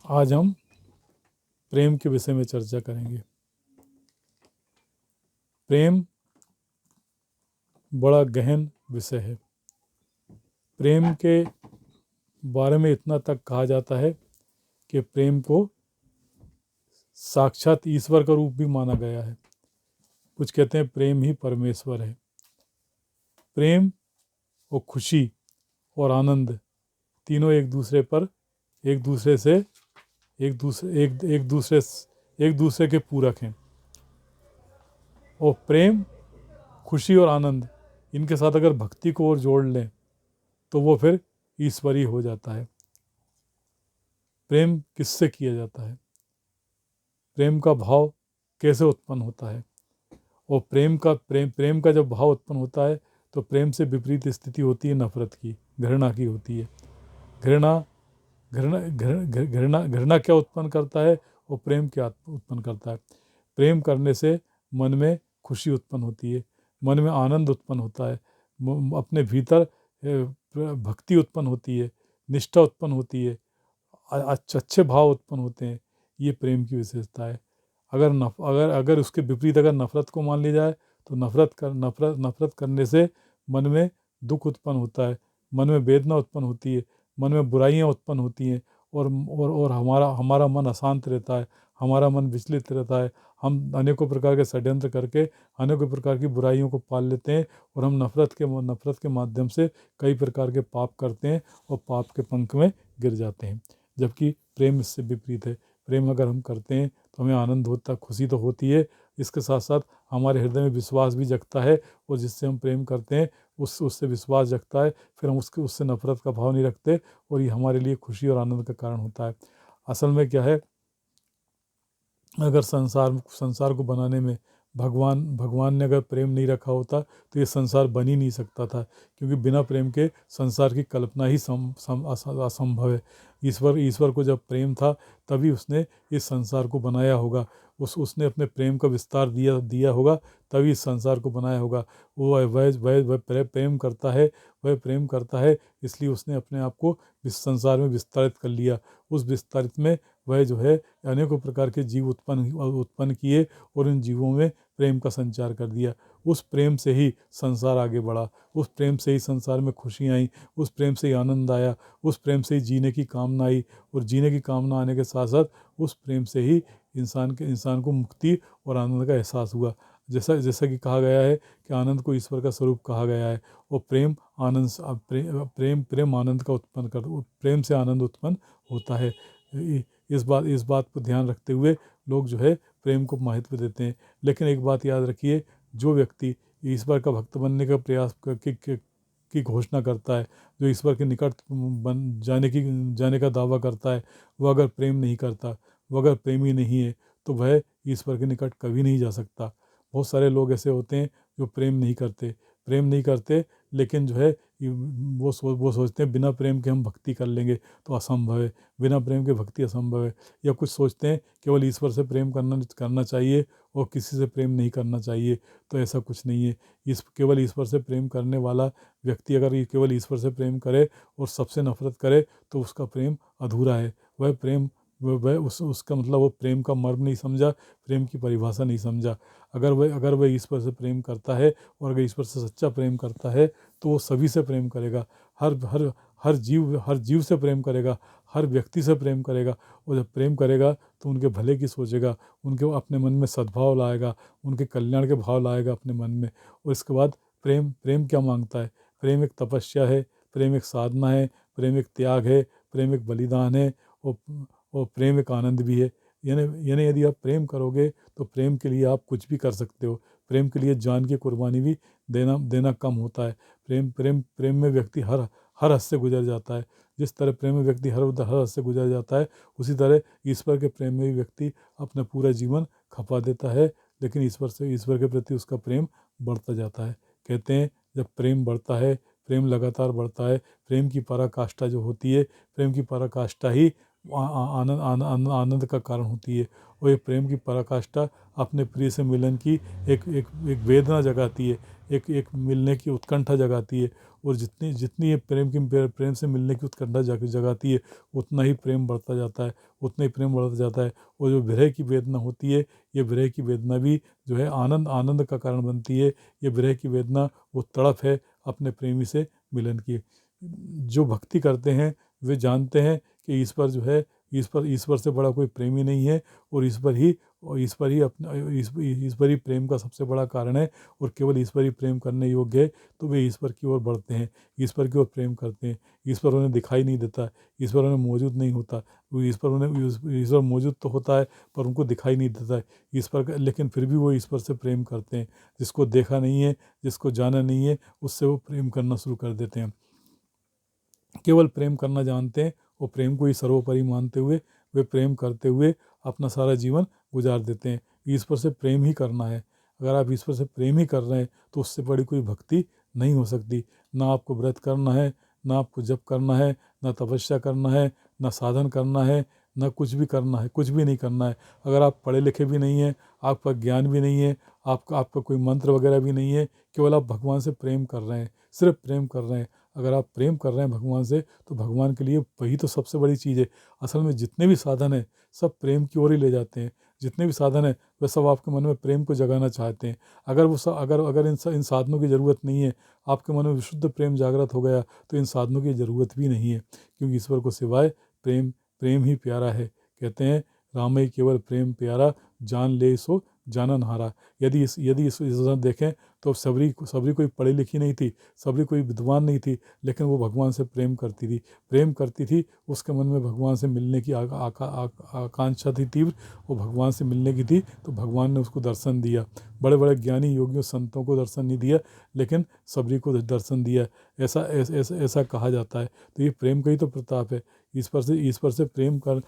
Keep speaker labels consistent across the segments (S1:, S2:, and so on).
S1: आज हम प्रेम के विषय में चर्चा करेंगे। प्रेम बड़ा गहन विषय है। प्रेम के बारे में इतना तक कहा जाता है कि प्रेम को साक्षात ईश्वर का रूप भी माना गया है। कुछ कहते हैं प्रेम ही परमेश्वर है। प्रेम और खुशी और आनंद तीनों एक दूसरे पर एक दूसरे से एक दूसरे एक एक दूसरे एक दूसरे के पूरक हैं। और प्रेम, खुशी और आनंद, इनके साथ अगर भक्ति को और जोड़ लें तो वो फिर ईश्वरी हो जाता है। प्रेम किससे किया जाता है? प्रेम का भाव कैसे उत्पन्न होता है? और प्रेम का जब भाव उत्पन्न होता है तो प्रेम से विपरीत स्थिति होती है नफरत की, घृणा की होती है। घृणा घृणा घृ- घृणा घृणा क्या उत्पन्न करता है और प्रेम क्या उत्पन्न करता है? प्रेम करने से मन में खुशी उत्पन्न होती है, मन में आनंद उत्पन्न होता है, अपने भीतर भक्ति उत्पन्न होती है, निष्ठा उत्पन्न होती है, अच्छे भाव उत्पन्न होते हैं। ये प्रेम की विशेषता है। अगर उसके विपरीत अगर नफरत को मान ली जाए तो नफरत करने से मन में दुख उत्पन्न होता है, मन में वेदना उत्पन्न होती है, मन में बुराइयां उत्पन्न होती हैं। और हमारा हमारा मन अशांत रहता है, हमारा मन विचलित रहता है। हम अनेकों प्रकार के षड्यंत्र करके अनेकों प्रकार की बुराइयों को पाल लेते हैं और हम नफरत के माध्यम से कई प्रकार के पाप करते हैं और पाप के पंख में गिर जाते हैं। जबकि प्रेम इससे विपरीत है। प्रेम अगर हम करते हैं तो हमें आनंद होता, खुशी तो होती है, इसके साथ साथ हमारे हृदय में विश्वास भी जगता है। और जिससे हम प्रेम करते हैं उससे विश्वास जगता है, फिर हम उससे नफरत का भाव नहीं रखते और ये हमारे लिए खुशी और आनंद का कारण होता है। असल में क्या है, अगर संसार को बनाने में भगवान ने अगर प्रेम नहीं रखा होता तो ये संसार बन ही नहीं सकता था, क्योंकि बिना प्रेम के संसार की कल्पना ही असंभव है। ईश्वर को जब प्रेम था तभी उसने इस संसार को बनाया होगा। उसने अपने प्रेम का विस्तार दिया होगा, तभी इस संसार को बनाया होगा। वह प्रेम करता है, वह प्रेम करता है, इसलिए उसने अपने आप को इस संसार में विस्तारित कर लिया। उस विस्तारित में वह जो है अनेकों प्रकार के जीव उत्पन्न किए और इन जीवों में प्रेम का संचार कर दिया। उस प्रेम से ही संसार आगे बढ़ा, उस प्रेम से ही संसार में खुशियाँ आई, उस प्रेम से ही आनंद आया, उस प्रेम से ही जीने की कामना आई। और जीने की कामना आने के साथ साथ उस प्रेम से ही इंसान को मुक्ति और आनंद का एहसास हुआ। जैसा जैसा कि कहा गया है कि आनंद को ईश्वर का स्वरूप कहा गया है। और प्रेम आनंद का उत्पन्न कर, प्रेम से आनंद उत्पन्न होता है। इस बात को ध्यान रखते हुए लोग जो है प्रेम को महत्व देते हैं। लेकिन एक बात याद रखिए, जो व्यक्ति ईश्वर का भक्त बनने का प्रयास की घोषणा करता है, जो ईश्वर के निकट जाने का दावा करता है, वह अगर प्रेम नहीं करता, वह अगर प्रेमी नहीं है, तो वह ईश्वर के निकट कभी नहीं जा सकता। बहुत सारे लोग ऐसे होते हैं जो प्रेम नहीं करते, लेकिन जो है वो सोचते हैं बिना प्रेम के हम भक्ति कर लेंगे, तो असंभव है। बिना प्रेम के भक्ति असंभव है। या कुछ सोचते हैं केवल ईश्वर से प्रेम करना चाहिए और किसी से प्रेम नहीं करना चाहिए, तो ऐसा कुछ नहीं है। केवल ईश्वर से प्रेम करने वाला व्यक्ति अगर ये केवल ईश्वर से प्रेम करे और सबसे नफरत करे तो उसका प्रेम अधूरा है। वह प्रेम वह उसका मतलब वो प्रेम का मर्म नहीं समझा, प्रेम की परिभाषा नहीं समझा। अगर वह ईश्वर से प्रेम करता है और अगर ईश्वर से सच्चा प्रेम करता है तो वो सभी से प्रेम करेगा। हर हर हर जीव से प्रेम करेगा, हर व्यक्ति से प्रेम करेगा। और जब प्रेम करेगा तो उनके भले की सोचेगा, उनके अपने मन में सद्भाव लाएगा, उनके कल्याण के भाव लाएगा अपने मन में। और इसके बाद प्रेम प्रेम क्या मांगता है? प्रेम एक तपस्या है, प्रेम एक साधना है, प्रेम एक त्याग है, प्रेम एक बलिदान है, और और प्रेम एक आनंद भी है। यानी यदि आप प्रेम करोगे तो प्रेम के लिए आप कुछ भी कर सकते हो। प्रेम के लिए जान की कुर्बानी भी देना कम होता है। प्रेम में व्यक्ति हर हर हद से गुजर जाता है। जिस तरह प्रेम में व्यक्ति हर हद से गुजर जाता है, उसी तरह ईश्वर के प्रेम में भी व्यक्ति अपना पूरा जीवन खपा देता है। लेकिन ईश्वर के प्रति उसका प्रेम बढ़ता जाता है। कहते हैं जब प्रेम बढ़ता है, प्रेम लगातार बढ़ता है, प्रेम की पराकाष्ठा जो होती है, प्रेम की पराकाष्ठा ही आनंद का कारण होती है। और ये प्रेम की पराकाष्ठा अपने प्रिय से मिलन की एक वेदना जगाती है, एक मिलने की उत्कंठा जगाती है। और जितनी जितनी ये प्रेम से मिलने की उत्कंठा जगाती है, उतना ही प्रेम बढ़ता जाता है, उतना ही प्रेम बढ़ता जाता है। और जो विरह की वेदना होती है, ये विरह की वेदना भी जो है आनंद का कारण बनती है। ये विरह की वेदना वो तड़प है अपने प्रेमी से मिलन की। जो भक्ति करते हैं वे जानते हैं कि ईश्वर से बड़ा कोई प्रेमी नहीं है। और ईश्वर ही प्रेम का सबसे बड़ा कारण है। और केवल ईश्वर ही प्रेम करने योग्य है, तो वे ईश्वर की ओर बढ़ते हैं, ईश्वर की ओर प्रेम करते हैं। ईश्वर उन्हें दिखाई नहीं देता, ईश्वर उन्हें मौजूद नहीं होता। वो ईश्वर मौजूद तो होता है पर उनको दिखाई नहीं देता है लेकिन फिर भी वो ईश्वर से प्रेम करते हैं। जिसको देखा नहीं है, जिसको जाना नहीं है, उससे वो प्रेम करना शुरू कर देते हैं। केवल प्रेम करना जानते हैं और प्रेम को ही सर्वोपरि मानते हुए वे प्रेम करते हुए अपना सारा जीवन गुजार देते हैं। ईश्वर से प्रेम ही करना है। अगर आप ईश्वर से प्रेम ही कर रहे हैं तो उससे बड़ी कोई भक्ति नहीं हो सकती। ना आपको व्रत करना है, ना आपको जप करना है, ना तपस्या करना है, ना साधन करना है, ना कुछ भी करना है, कुछ भी नहीं करना है। अगर आप पढ़े लिखे भी नहीं हैं, आपका ज्ञान भी नहीं है, आपका कोई मंत्र वगैरह भी नहीं है, केवल आप भगवान से प्रेम कर रहे हैं, सिर्फ प्रेम कर रहे हैं। अगर आप प्रेम कर रहे हैं भगवान से, तो भगवान के लिए वही तो सबसे बड़ी चीज़ है। असल में जितने भी साधन हैं सब प्रेम की ओर ही ले जाते हैं। जितने भी साधन हैं वे सब आपके मन में प्रेम को जगाना चाहते हैं। अगर वो सब अगर अगर इन साधनों की ज़रूरत नहीं है, आपके मन में विशुद्ध प्रेम जागृत हो गया, तो इन साधनों की ज़रूरत भी नहीं है। क्योंकि ईश्वर को सिवाय प्रेम प्रेम ही प्यारा है। कहते हैं राम ही केवल प्रेम प्यारा, जान ले सो जानन हारा। यदि इस देखें तो सबरी कोई पढ़ी लिखी नहीं थी, सबरी कोई विद्वान नहीं थी, लेकिन वो भगवान से प्रेम करती थी। उसके मन में भगवान से मिलने की आकांक्षा थी तीव्र, वो भगवान से मिलने की थी, तो भगवान ने उसको दर्शन दिया। बड़े बड़े ज्ञानी योगियों संतों को दर्शन नहीं दिया, लेकिन सबरी को दर्शन दिया। ऐसा कहा जाता है। तो ये प्रेम का ही तो प्रताप है। ईश्वर से प्रेम कर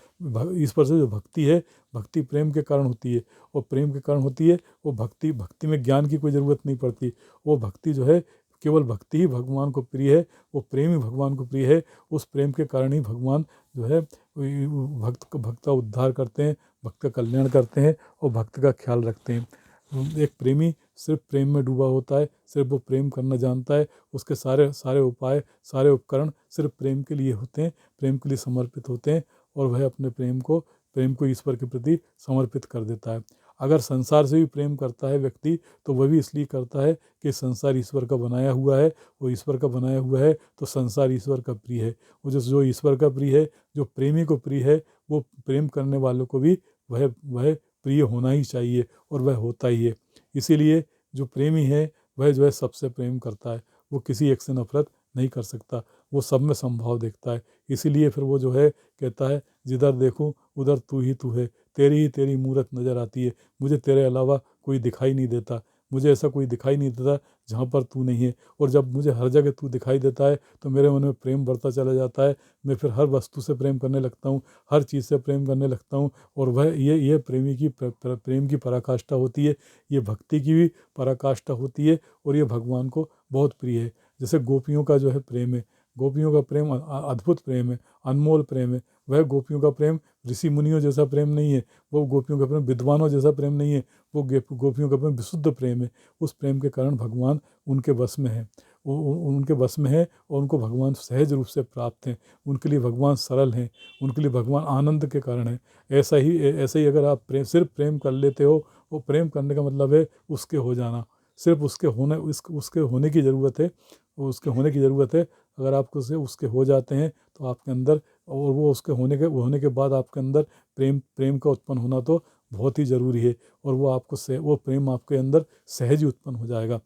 S1: ईश्वर से जो भक्ति है, भक्ति प्रेम के कारण होती है। और प्रेम के कारण होती है वो भक्ति में ज्ञान की कोई ज़रूरत नहीं पड़ती। वो भक्ति जो है, केवल भक्ति ही भगवान को प्रिय है, वो प्रेम ही भगवान को प्रिय है। उस प्रेम के कारण ही भगवान जो है भक्त का उद्धार करते हैं, भक्त का कल्याण करते हैं और भक्त का ख्याल रखते हैं। एक प्रेमी सिर्फ प्रेम में डूबा होता है, सिर्फ वो प्रेम करना जानता है। उसके सारे सारे उपाय, सारे उपकरण सिर्फ प्रेम के लिए होते हैं, प्रेम के लिए समर्पित होते हैं। और वह अपने प्रेम को ईश्वर के प्रति समर्पित कर देता है। अगर संसार से भी प्रेम करता है व्यक्ति, तो वह भी इसलिए करता है कि संसार ईश्वर का बनाया हुआ है। वो ईश्वर का बनाया हुआ है तो संसार ईश्वर का प्रिय है। वो जो ईश्वर का प्रिय है, जो प्रेमी को प्रिय है, वो प्रेम करने वालों को भी वह प्रिय होना ही चाहिए, और वह होता ही है। इसीलिए जो प्रेमी है वह जो है सबसे प्रेम करता है। वो किसी एक से नफरत नहीं कर सकता, वो सब में संभाव देखता है। इसीलिए फिर वो जो है कहता है, जिधर देखूं उधर तू ही तू है, तेरी मूरत नज़र आती है, मुझे तेरे अलावा कोई दिखाई नहीं देता, मुझे ऐसा कोई दिखाई नहीं देता जहाँ पर तू नहीं है। और जब मुझे हर जगह तू दिखाई देता है तो मेरे मन में प्रेम बढ़ता चला जाता है। मैं फिर हर वस्तु से प्रेम करने लगता हूँ, हर चीज़ से प्रेम करने लगता हूँ। और वह ये प्रेम की पराकाष्ठा होती है, ये भक्ति की भी पराकाष्ठा होती है। और ये भगवान को बहुत प्रिय है। जैसे गोपियों का जो है प्रेम है, गोपियों का प्रेम अद्भुत प्रेम है, अनमोल प्रेम है। वह गोपियों का प्रेम ऋषि मुनियों जैसा प्रेम नहीं है, वो गोपियों का प्रेम विद्वानों जैसा प्रेम नहीं है, वो गोपियों का प्रेम विशुद्ध प्रेम है। उस प्रेम के कारण भगवान उनके बस में है, वो उनके बस में है, और उनको भगवान सहज रूप से प्राप्त हैं। उनके लिए भगवान सरल हैं, उनके लिए भगवान आनंद के कारण है। ऐसा ही अगर आप सिर्फ प्रेम कर लेते हो, वो प्रेम करने का मतलब है उसके हो जाना। सिर्फ उसके होने की ज़रूरत है, उसके होने की ज़रूरत है। अगर आपको उसके हो जाते हैं तो आपके अंदर, और वो उसके होने के बाद आपके अंदर प्रेम का उत्पन्न होना तो बहुत ही ज़रूरी है। और वो प्रेम आपके अंदर सहज ही उत्पन्न हो जाएगा।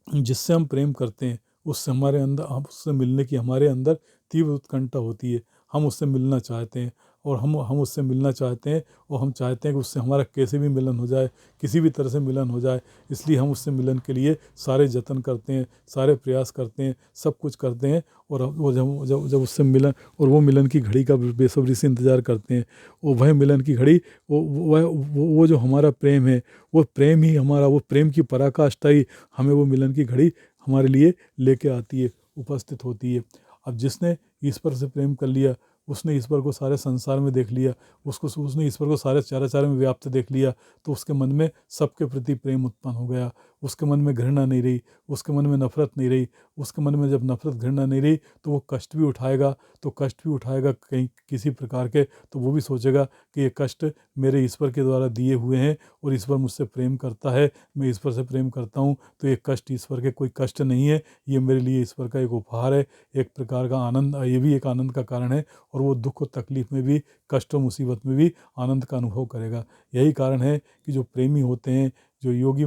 S1: जिससे हम प्रेम करते हैं उससे मिलने की हमारे अंदर तीव्र उत्कंठा होती है। हम उससे मिलना चाहते हैं, और हम उससे मिलना चाहते हैं, और हम चाहते हैं कि उससे हमारा कैसे भी मिलन हो जाए, किसी भी तरह से मिलन हो जाए। इसलिए हम उससे मिलन के लिए सारे जतन करते हैं, सारे प्रयास करते हैं, सब कुछ करते हैं। और वो जब उससे मिलन, और वो मिलन की घड़ी का बेसब्री से इंतज़ार करते हैं। और वह मिलन की घड़ी, वो जो हमारा प्रेम है, वो प्रेम ही हमारा, वो प्रेम की पराकाष्ठा ही हमें वो मिलन की घड़ी हमारे लिए लेके आती है, उपस्थित होती है। अब जिसने ईश्वर से प्रेम कर लिया, उसने ईश्वर को सारे संसार में देख लिया, उसने ईश्वर को सारे चराचर में व्याप्त देख लिया, तो उसके मन में सबके प्रति प्रेम उत्पन्न हो गया। उसके मन में घृणा नहीं रही, उसके मन में नफरत नहीं रही। उसके मन में जब नफरत घृणा नहीं रही तो वो कष्ट भी उठाएगा, तो कष्ट भी उठाएगा कहीं किसी प्रकार के, तो वो भी सोचेगा कि ये कष्ट मेरे ईश्वर के द्वारा दिए हुए हैं और ईश्वर मुझसे प्रेम करता है, मैं ईश्वर से प्रेम करता हूँ, तो ये कष्ट ईश्वर के कोई कष्ट नहीं है, ये मेरे लिए ईश्वर का एक उपहार है, एक प्रकार का आनंद, ये भी एक आनंद का कारण है। और वो दुख और तकलीफ में भी, कष्ट और मुसीबत में भी आनंद का अनुभव करेगा। यही कारण है कि जो प्रेमी होते हैं, जो योगी,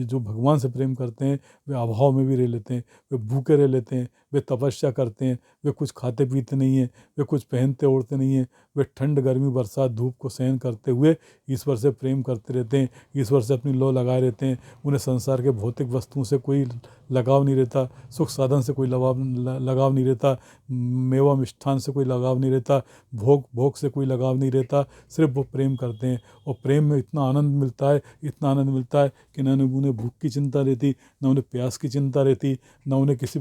S1: जो भगवान से प्रेम करते हैं, वे अभाव में भी रह लेते हैं, वे भूखे रह लेते हैं, वे तपस्या करते हैं, वे कुछ खाते पीते नहीं हैं, वे कुछ पहनते ओढ़ते नहीं हैं, वे ठंड गर्मी बरसात धूप को सहन करते हुए ईश्वर से प्रेम करते रहते हैं, ईश्वर से अपनी लौ लगाए रहते हैं। उन्हें संसार के भौतिक वस्तुओं से कोई लगाव नहीं रहता, सुख साधन से कोई लगाव नहीं रहता, मेवा मिष्ठान से कोई लगाव नहीं रहता, भोग से कोई लगाव नहीं रहता, सिर्फ वो प्रेम करते हैं। और प्रेम में इतना आनंद मिलता है, इतना आनंद मिलता है कि न उन्हें भूख की चिंता रहती, न उन्हें प्यास की चिंता रहती, न उन्हें किसी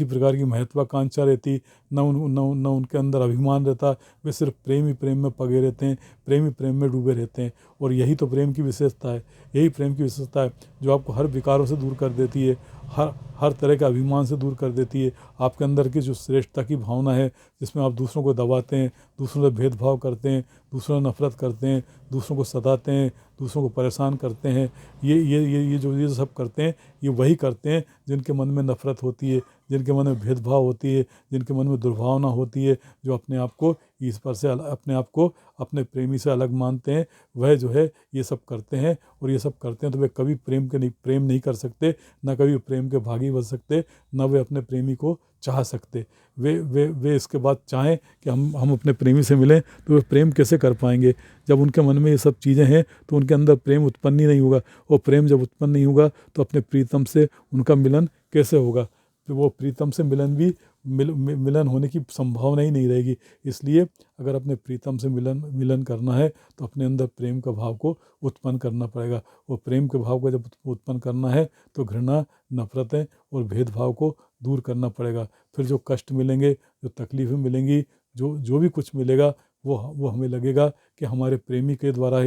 S1: प्रकार की महत्वाकांक्षा रहती, न उनके अंदर अभिमान रहता। वे सिर्फ प्रेम ही प्रेम में पगे रहते हैं, प्रेम ही प्रेम में डूबे रहते हैं। और यही तो प्रेम की विशेषता है, यही प्रेम की विशेषता है जो आपको हर विकारों से दूर कर देती है, हर तरह के अभिमान से दूर कर देती है। आपके अंदर की जो श्रेष्ठता की भावना है, जिसमें आप दूसरों को दबाते हैं, दूसरों से भेदभाव करते हैं, दूसरों से नफरत करते हैं, दूसरों को सताते हैं, दूसरों को परेशान करते हैं, ये जो सब करते हैं, ये वही करते हैं जिनके मन में नफरत होती है, जिनके मन में भेदभाव होती है, जिनके मन में दुर्भावना होती है, जो अपने आप को ईश्वर से अपने आप को अपने प्रेमी से अलग मानते हैं, वह जो है ये सब करते हैं। और ये सब करते हैं तो वे कभी प्रेम नहीं कर सकते, न कभी प्रेम के भागी बन सकते, न वे अपने प्रेमी को चाह सकते। वे इसके बाद चाहें कि हम अपने प्रेमी से मिलें, तो वे प्रेम कैसे कर पाएंगे जब उनके मन में ये सब चीज़ें हैं, तो उनके अंदर प्रेम उत्पन्न ही नहीं होगा। और प्रेम जब उत्पन्न नहीं होगा तो अपने प्रीतम से उनका मिलन कैसे होगा? तो वो प्रीतम से मिलन होने की संभावना ही नहीं रहेगी। इसलिए अगर अपने प्रीतम से मिलन करना है तो अपने अंदर प्रेम का भाव को उत्पन्न करना पड़ेगा। वो प्रेम के भाव को जब उत्पन्न करना है तो घृणा, नफरतें और भेदभाव को दूर करना पड़ेगा। फिर जो कष्ट मिलेंगे, जो तकलीफ़ें मिलेंगी, जो भी कुछ मिलेगा, वो हमें लगेगा कि हमारे प्रेमी के द्वारा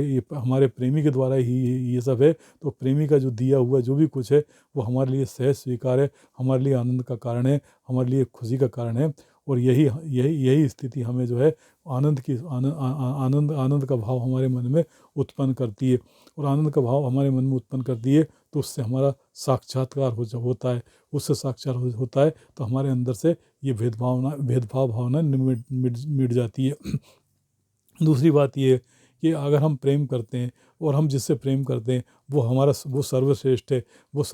S1: ही ये सब है। तो प्रेमी का जो दिया हुआ जो भी कुछ है वो हमारे लिए सहज स्वीकार है, हमारे लिए आनंद का कारण है, हमारे लिए खुशी का कारण है। और यही स्थिति हमें जो है आनंद का भाव हमारे मन में उत्पन्न करती है। और आनंद का भाव हमारे मन में उत्पन्न करती है तो उससे हमारा साक्षात्कार होता है। उससे साक्षात्कार होता है तो हमारे अंदर से ये भेदभाव भावना मिट जाती है। दूसरी बात ये है कि अगर हम प्रेम करते हैं और हम जिससे प्रेम करते हैं वो सर्वश्रेष्ठ है, वो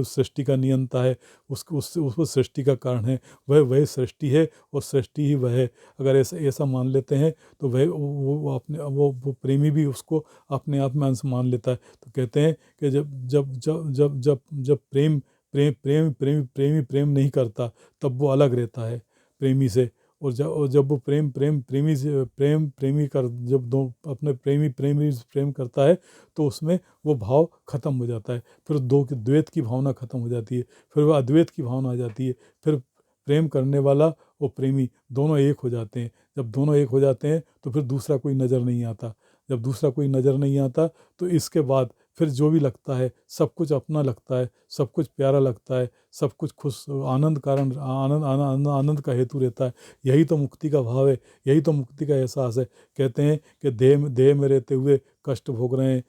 S1: सृष्टि का नियंता है, उसको सृष्टि का कारण है, वह सृष्टि है और सृष्टि ही वह है। अगर ऐसा मान लेते हैं तो वो प्रेमी भी उसको अपने आप में अंश मान लेता है। तो कहते हैं कि जब प्रेमी नहीं करता तब वो अलग रहता है प्रेमी से। और जब वो प्रेमी से प्रेम करता है तो उसमें वो भाव खत्म हो जाता है। फिर द्वैत की भावना खत्म हो जाती है, फिर वह अद्वैत की भावना आ जाती है। फिर प्रेम करने वाला और प्रेमी दोनों एक हो जाते हैं। जब दोनों एक हो जाते हैं तो फिर दूसरा कोई नज़र नहीं आता। जब दूसरा कोई नज़र नहीं आता तो इसके बाद फिर जो भी लगता है सब कुछ अपना लगता है, सब कुछ प्यारा लगता है, सब कुछ खुश आनंद का हेतु रहता है। यही तो मुक्ति का भाव है, यही तो मुक्ति का एहसास है। कहते हैं कि देह में रहते हुए कष्ट भोग रहे हैं,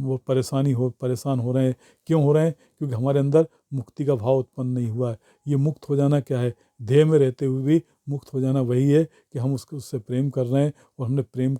S1: वो परेशान हो रहे हैं। क्यों हो रहे हैं? क्योंकि हमारे अंदर मुक्ति का भाव उत्पन्न नहीं हुआ है। ये मुक्त हो जाना क्या है? देह में रहते हुए भी मुक्त हो जाना वही है कि हम उससे प्रेम कर रहे हैं और हमने प्रेम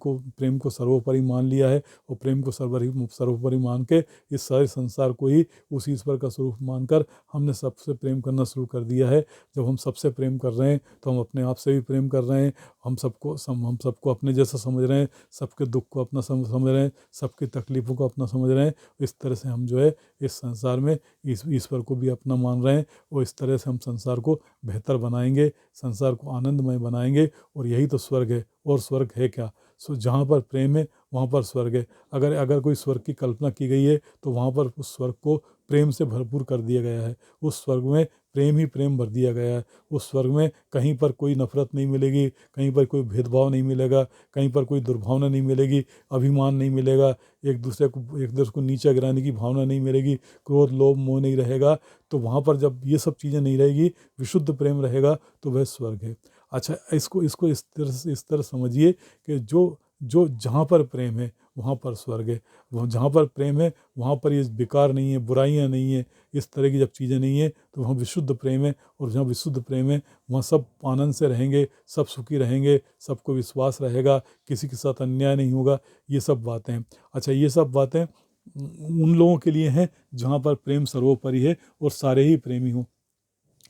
S1: को सर्वोपरि मान लिया है। और प्रेम को सर्वोपरि मान के इस सारे संसार को ही उस ईश्वर का स्वरूप मानकर हमने सबसे प्रेम करना शुरू कर दिया है। जब हम सबसे प्रेम कर रहे हैं तो हम अपने आप से भी प्रेम कर रहे हैं। हम सबको अपने जैसा समझ रहे हैं, सबके दुख को अपना समझ रहे हैं, सबकी तकलीफ़ों को अपना समझ रहे हैं। इस तरह से हम जो है इस संसार में ईश्वर को भी अपना मान रहे हैं। और इस तरह से हम संसार को बेहतर बनाएंगे, संसार को आनंदमय बनाएंगे। और यही तो स्वर्ग है। और स्वर्ग है क्या? जहाँ पर प्रेम है वहाँ पर स्वर्ग है। अगर कोई स्वर्ग की कल्पना की गई है तो वहाँ पर उस स्वर्ग को प्रेम से भरपूर कर दिया गया है। उस स्वर्ग में प्रेम ही प्रेम भर दिया गया है। उस स्वर्ग में कहीं पर कोई नफरत नहीं मिलेगी, कहीं पर कोई भेदभाव नहीं मिलेगा, कहीं पर कोई दुर्भावना नहीं मिलेगी, अभिमान नहीं मिलेगा, एक दूसरे को नीचा गिराने की भावना नहीं मिलेगी, क्रोध लोभ मोह नहीं रहेगा। तो वहाँ पर जब ये सब चीज़ें नहीं रहेगी, विशुद्ध प्रेम रहेगा, तो वह स्वर्ग है। अच्छा, इसको इस तरह समझिए कि जो जो जहाँ पर प्रेम है वहाँ पर स्वर्ग है। वहाँ जहाँ पर प्रेम है वहाँ पर ये विकार नहीं है, बुराइयाँ नहीं है, इस तरह की जब चीज़ें नहीं है, तो वहाँ विशुद्ध प्रेम है। और जहाँ विशुद्ध प्रेम है वहाँ सब आनंद से रहेंगे, सब सुखी रहेंगे, सबको विश्वास रहेगा, किसी के साथ अन्याय नहीं होगा। ये सब बातें हैं। अच्छा, ये सब बातें उन लोगों के लिए हैं जहाँ पर प्रेम सर्वोपरि है और सारे ही प्रेमी हों।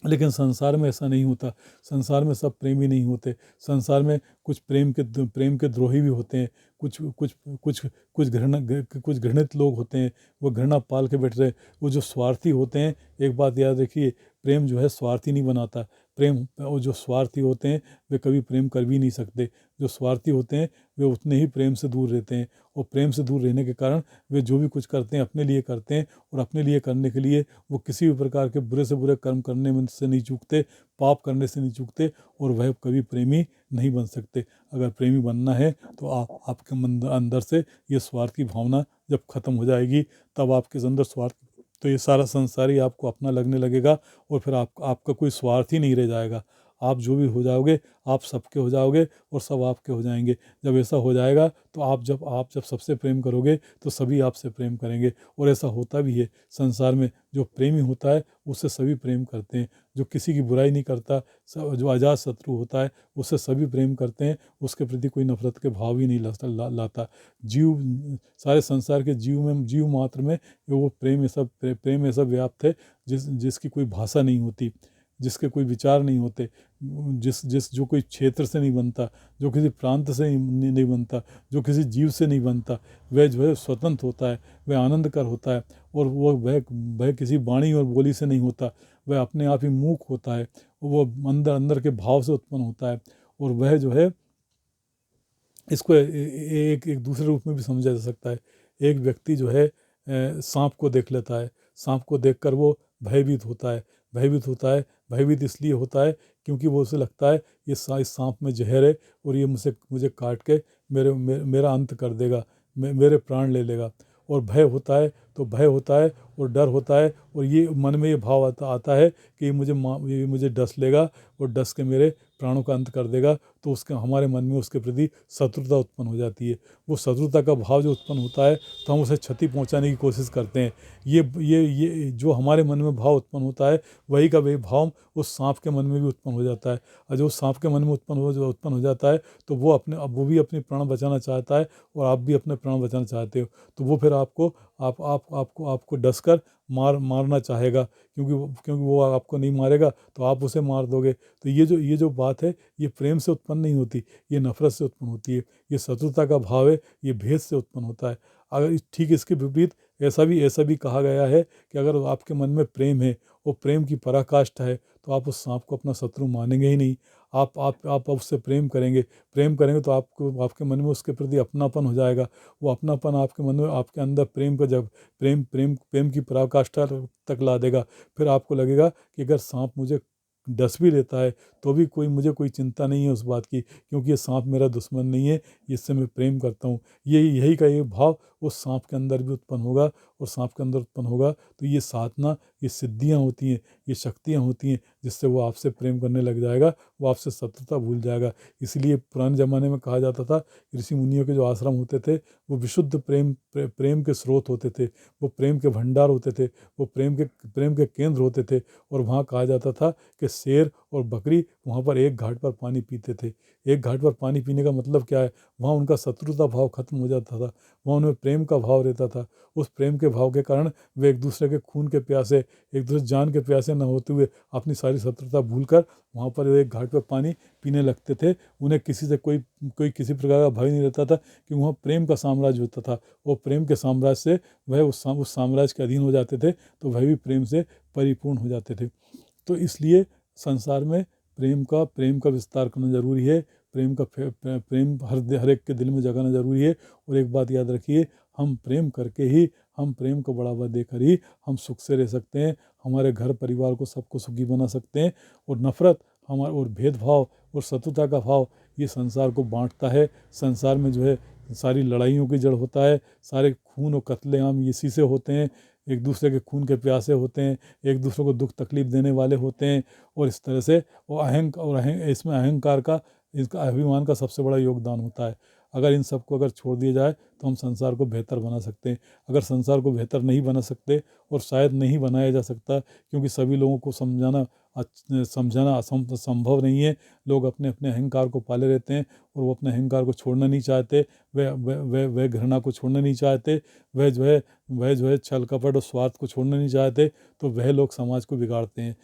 S1: लेकिन संसार में ऐसा नहीं होता। संसार में सब प्रेमी नहीं होते। संसार में कुछ प्रेम के द्रोही भी होते हैं। कुछ कुछ कुछ कुछ घृणित लोग होते हैं, वो घृणा पाल के बैठ रहे। वो जो स्वार्थी होते हैं, एक बात याद रखिए, प्रेम जो है स्वार्थी नहीं बनाता। प्रेम, वो जो स्वार्थी होते हैं वे कभी प्रेम कर भी नहीं सकते। जो स्वार्थी होते हैं वे उतने ही प्रेम से दूर रहते हैं। और प्रेम से दूर रहने के कारण वे जो भी कुछ करते हैं अपने लिए करते हैं, और अपने लिए करने के लिए वो किसी भी प्रकार के बुरे से बुरे कर्म करने में से नहीं चूकते, पाप करने से नहीं चूकते, और वह कभी प्रेमी नहीं बन सकते। अगर प्रेमी बनना है तो आपके अंदर से ये स्वार्थ की भावना जब खत्म हो जाएगी, तब आपके अंदर स्वार्थ, तो ये सारा संसार ही आपको अपना लगने लगेगा, और फिर आपका कोई स्वार्थ ही नहीं रह जाएगा। आप जो भी हो जाओगे, आप सबके हो जाओगे और सब आपके हो जाएंगे। जब ऐसा हो जाएगा तो आप जब सबसे प्रेम करोगे तो सभी आपसे प्रेम करेंगे। और ऐसा होता भी है संसार में। जो प्रेमी होता है उससे सभी प्रेम करते हैं। जो किसी की बुराई नहीं करता, जो अजात शत्रु होता है, उससे सभी प्रेम करते हैं। उसके प्रति कोई नफरत के भाव ही नहीं लाता। सारे संसार के जीव मात्र में वो प्रेम ऐसा व्याप्त है जिसकी कोई भाषा नहीं होती, जिसके कोई विचार नहीं होते, जो कोई क्षेत्र से नहीं बनता, जो किसी प्रांत से नहीं बनता, जो किसी जीव से नहीं बनता, वह जो है स्वतंत्र होता है, वह आनंदकर होता है। और वह किसी वाणी और बोली से नहीं होता, वह अपने आप ही मूक होता है, वो अंदर अंदर के भाव से उत्पन्न होता है। और वह जो है, इसको एक एक दूसरे रूप में भी समझा जा सकता है। एक व्यक्ति जो है सांप को देख लेता है, सांप को देखकर वो भयभीत होता है। भयभीत इसलिए होता है क्योंकि वो उसे लगता है इस सांप में जहर है, और ये मुझे काट के मेरा अंत कर देगा, मेरे प्राण ले लेगा। और भय होता है तो भय होता है, और डर होता है, और ये मन में ये भाव आता है कि ये मुझे डस लेगा और डस के मेरे प्राणों का अंत कर देगा। तो उसके हमारे मन में उसके प्रति शत्रुता उत्पन्न हो जाती है। वो शत्रुता का भाव जो उत्पन्न होता है तो हम उसे क्षति पहुंचाने की कोशिश करते हैं। ये जो हमारे मन में भाव उत्पन्न होता है, वही का वही भाव उस सांप के मन में भी उत्पन्न हो जाता है। और जो सांप के मन में उत्पन्न हो जाता है, तो वो भी अपने प्राण बचाना चाहता है, और आप भी अपने प्राण बचाना चाहते हो। तो वो फिर आपको डसकर मारना चाहेगा, क्योंकि वो आपको नहीं मारेगा तो आप उसे मार दोगे। तो ये जो बात है, ये प्रेम से उत्पन्न नहीं होती, ये नफरत से उत्पन्न होती है। ये शत्रुता का भाव है, ये भेद से उत्पन्न होता है। अगर ठीक इसके विपरीत ऐसा भी कहा गया है कि अगर आपके मन में प्रेम है, वो प्रेम की पराकाष्ठा है, तो आप उस सांप को अपना शत्रु मानेंगे ही नहीं। आप उससे प्रेम करेंगे तो आपके मन में उसके प्रति अपनापन हो जाएगा। वो अपनापन आपके मन में, आपके अंदर प्रेम का जब प्रेम की पराकाष्ठा तक ला देगा। फिर आपको लगेगा कि अगर सांप मुझे डस भी लेता है तो भी मुझे कोई चिंता नहीं है उस बात की, क्योंकि ये सांप मेरा दुश्मन नहीं है, इससे मैं प्रेम करता हूँ। यही का ये भाव उस सांप के अंदर भी उत्पन्न होगा, और सांप के अंदर उत्पन्न होगा तो ये साधना, ये सिद्धियाँ होती हैं, ये शक्तियाँ होती हैं, जिससे वो आपसे प्रेम करने लग जाएगा, वो आपसे शत्रुता भूल जाएगा। इसलिए पुराने ज़माने में कहा जाता था, ऋषि मुनियों के जो आश्रम होते थे वो विशुद्ध प्रेम के स्रोत होते थे, वो प्रेम के भंडार होते थे, वो प्रेम के केंद्र होते थे। और वहाँ कहा जाता था कि शेर और बकरी वहाँ पर एक घाट पर पानी पीते थे। एक घाट पर पानी पीने का मतलब क्या है? वहाँ उनका शत्रुता भाव खत्म हो जाता था, वहाँ उनमें प्रेम का भाव रहता था। उस प्रेम के भाव के कारण वे एक दूसरे के खून के प्यासे, एक दूसरे जान के प्यासे न होते हुए अपनी सारी शत्रुता भूलकर वहाँ पर एक घाट पर पानी पीने लगते थे। उन्हें किसी से कोई किसी प्रकार का भय नहीं रहता था, कि वहाँ प्रेम का साम्राज्य होता था। वो प्रेम के साम्राज्य से वह उस साम्राज्य के अधीन हो जाते थे, तो वह भी प्रेम से परिपूर्ण हो जाते थे। तो इसलिए संसार में प्रेम का विस्तार करना जरूरी है। प्रेम हर एक के दिल में जगाना जरूरी है। और एक बात याद रखिए, हम प्रेम करके ही हम प्रेम को बढ़ावा देकर ही हम सुख से रह सकते हैं, हमारे घर परिवार को सबको सुखी बना सकते हैं। और नफ़रत हमारा और भेदभाव और शत्रुता का भाव ये संसार को बांटता है। संसार में जो है सारी लड़ाइयों की जड़ होता है, सारे खून और कत्लेआम इसी से होते हैं, एक दूसरे के खून के प्यासे होते हैं, एक दूसरे को दुख तकलीफ देने वाले होते हैं। और इस तरह से वो इसमें अहंकार का, इसका अभिमान का सबसे बड़ा योगदान होता है। अगर इन सबको अगर छोड़ दिया जाए तो हम संसार को बेहतर बना सकते हैं। अगर संसार को बेहतर नहीं बना सकते, और शायद नहीं बनाया जा सकता, क्योंकि सभी लोगों को समझाना संभव नहीं है। लोग अपने अपने अहंकार को पाले रहते हैं और वो अपने अहंकार को छोड़ना नहीं चाहते, वे घृणा को छोड़ना नहीं चाहते, वह जो है छल कपट और स्वार्थ को छोड़ना नहीं चाहते। तो वह लोग समाज को बिगाड़ते हैं,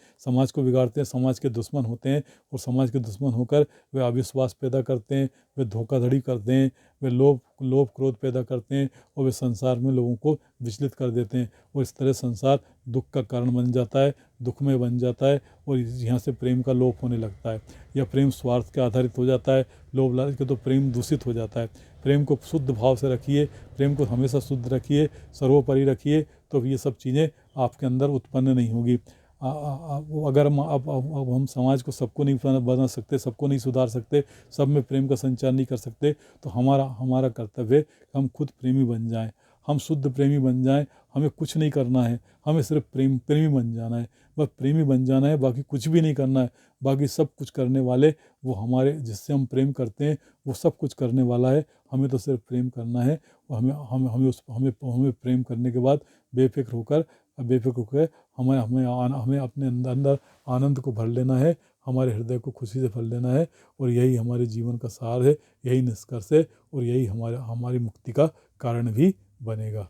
S1: समाज के दुश्मन होते हैं। और समाज के दुश्मन होकर वे अविश्वास पैदा करते हैं, वे धोखाधड़ी करते हैं, वे लोभ क्रोध पैदा करते हैं, और वे संसार में लोगों को विचलित कर देते हैं। और इस तरह संसार दुख का कारण बन जाता है, दुखमय बन जाता है, और यहाँ से प्रेम का लोप होने लगता है, या प्रेम स्वार्थ के आधारित हो जाता है। लोभ लालच के तो प्रेम दूषित हो जाता है। प्रेम को शुद्ध भाव से रखिए, प्रेम को हमेशा शुद्ध रखिए, सर्वोपरि रखिए, तो ये सब चीज़ें आपके अंदर उत्पन्न नहीं होगी। अगर अब हम समाज को सबको नहीं बना सकते, सबको नहीं सुधार सकते, सब में प्रेम का संचार नहीं कर सकते, तो हमारा कर्तव्य है हम खुद प्रेमी बन जाएं, हम शुद्ध प्रेमी बन जाएं। हमें कुछ नहीं करना है, हमें सिर्फ प्रेमी बन जाना है, बस प्रेमी बन जाना है, बाकी कुछ भी नहीं करना है। बाकी सब कुछ करने वाले वो हमारे, जिससे हम प्रेम करते हैं वो सब कुछ करने वाला है। हमें तो सिर्फ प्रेम करना है, और हमें प्रेम करने के बाद बेफिक्र होकर हमें अपने अंदर आनंद को भर लेना है, हमारे हृदय को खुशी से भर लेना है। और यही हमारे जीवन का सार है, यही निष्कर्ष है, और यही हमारी मुक्ति का कारण भी बनेगा।